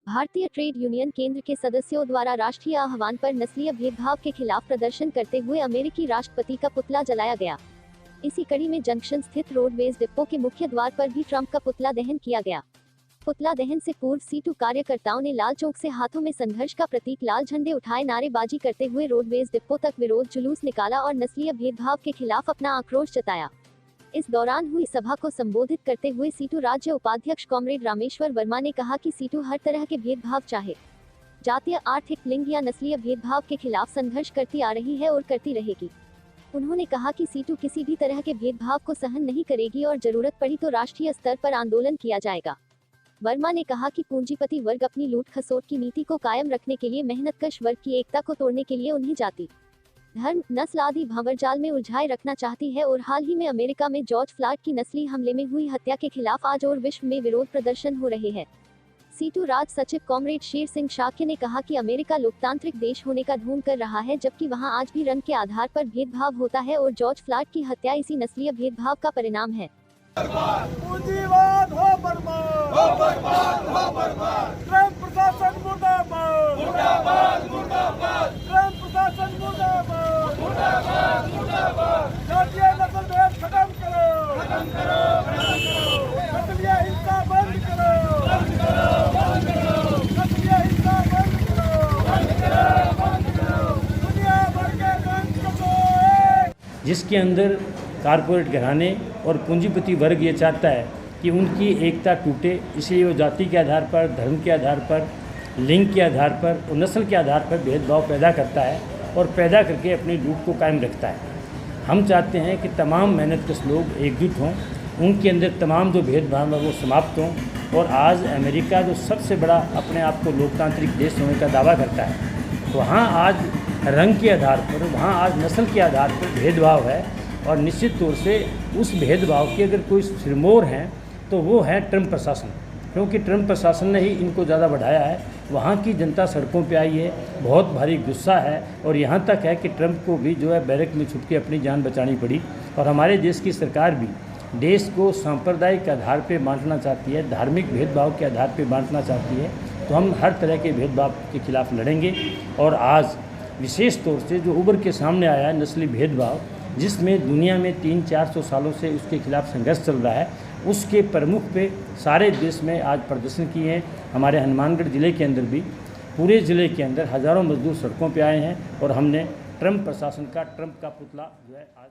भारतीय trade union केंद्र के सदस्यों द्वारा राष्ट्रीय आह्वान पर नस्लीय भेदभाव के खिलाफ प्रदर्शन करते हुए अमेरिकी राष्ट्रपति का पुतला जलाया गया। इसी कड़ी में जंक्शन स्थित रोडवेज डिपो के मुख्य द्वार पर भी ट्रंप का पुतला दहन किया गया। पुतला दहन से पूर्व सीटू कार्यकर्ताओं ने लाल चौक से हाथों में संघर्ष का प्रतीक लाल झंडे उठाए नारेबाजी करते हुए रोडवेज डिपो तक विरोध जुलूस निकाला और नस्लीय भेदभाव के खिलाफ अपना आक्रोश जताया। इस दौरान हुई सभा को संबोधित करते हुए सीटू राज्य उपाध्यक्ष कॉमरेड रामेश्वर वर्मा ने कहा कि सीटू हर तरह के भेदभाव चाहे जातीय, आर्थिक, लिंग या नस्लीय भेदभाव के खिलाफ संघर्ष करती आ रही है और करती रहेगी। उन्होंने कहा कि सीटू किसी भी तरह के भेदभाव को सहन नहीं करेगी और जरूरत पड़ी तो राष्ट्रीय स्तर पर आंदोलन किया जाएगा। वर्मा ने कहा कि पूंजीपति वर्ग अपनी लूट खसोट की नीति को कायम रखने के लिए मेहनतकश वर्ग की एकता को तोड़ने के लिए उन्हें जाति, धर्म, नस्ल आदि भंवरजाल में उलझाए रखना चाहती है और हाल ही में अमेरिका में जॉर्ज फ्लॉयड की नस्ली हमले में हुई हत्या के खिलाफ आज और विश्व में विरोध प्रदर्शन हो रहे हैं। सीटू राज्य सचिव कॉमरेड शेर सिंह शाक्य ने कहा कि अमेरिका लोकतांत्रिक देश होने का ढोंग कर रहा है, जबकि वहां आज भी रंग के आधार पर भेदभाव होता है और जॉर्ज फ्लॉयड की हत्या इसी नस्लीय भेदभाव का परिणाम है। पूंजीवाद हो बर्बाद, हो बर्बाद, हो बर्बाद। ट्रंप प्रशासन मुर्दाबाद, मुर्दाबाद, मुर्दाबाद। ट्रंप प्रशासन मुर्दाबाद, मुर्दाबाद, मुर्दाबाद। जातीय नस्ल भेद खत्म करो, खत्म करो, खत्म करो। नस्लीय हिंसा बंद करो, बंद करो, बंद करो। नस्लीय हिंसा बंद करो, बंद करो, बंद करो। दुनिया भर के रंग करो, जिसके अंदर कारपोरेट घराने और पूंजीपति वर्ग ये चाहता है कि उनकी एकता टूटे, इसलिए वो जाति के आधार पर, धर्म के आधार पर, लिंग के आधार पर और नस्ल के आधार पर भेदभाव पैदा करता है और पैदा करके अपनी लूट को कायम रखता है। हम चाहते हैं कि तमाम मेहनतकश लोग एकजुट हों, उनके अंदर तमाम जो भेदभाव है वो समाप्त हों और आज अमेरिका जो सबसे बड़ा अपने आप को लोकतांत्रिक देश होने का दावा करता है, वहाँ आज रंग के आधार पर, वहाँ आज नस्ल के आधार पर भेदभाव है और निश्चित तौर से उस भेदभाव की अगर कोई सिरमौर हैं तो वो है ट्रंप प्रशासन, क्योंकि ट्रंप प्रशासन ने ही इनको ज़्यादा बढ़ाया है। वहाँ की जनता सड़कों पे आई है, बहुत भारी गुस्सा है और यहाँ तक है कि ट्रंप को भी जो है बैरक में छुप के अपनी जान बचानी पड़ी। और हमारे देश की सरकार भी देश को सांप्रदायिक आधार पे बांटना चाहती है, धार्मिक भेदभाव के आधार पे बांटना चाहती है। तो हम हर तरह के भेदभाव के खिलाफ लड़ेंगे और आज विशेष तौर से जो उभर के सामने आया है नस्ली भेदभाव, जिसमें दुनिया में 300-400 सालों से उसके खिलाफ संघर्ष चल रहा है, उसके प्रमुख पे सारे देश में आज प्रदर्शन किए हैं। हमारे हनुमानगढ़ ज़िले के अंदर भी, पूरे ज़िले के अंदर हज़ारों मजदूर सड़कों पे आए हैं और हमने ट्रंप प्रशासन का, ट्रंप का पुतला जो है आज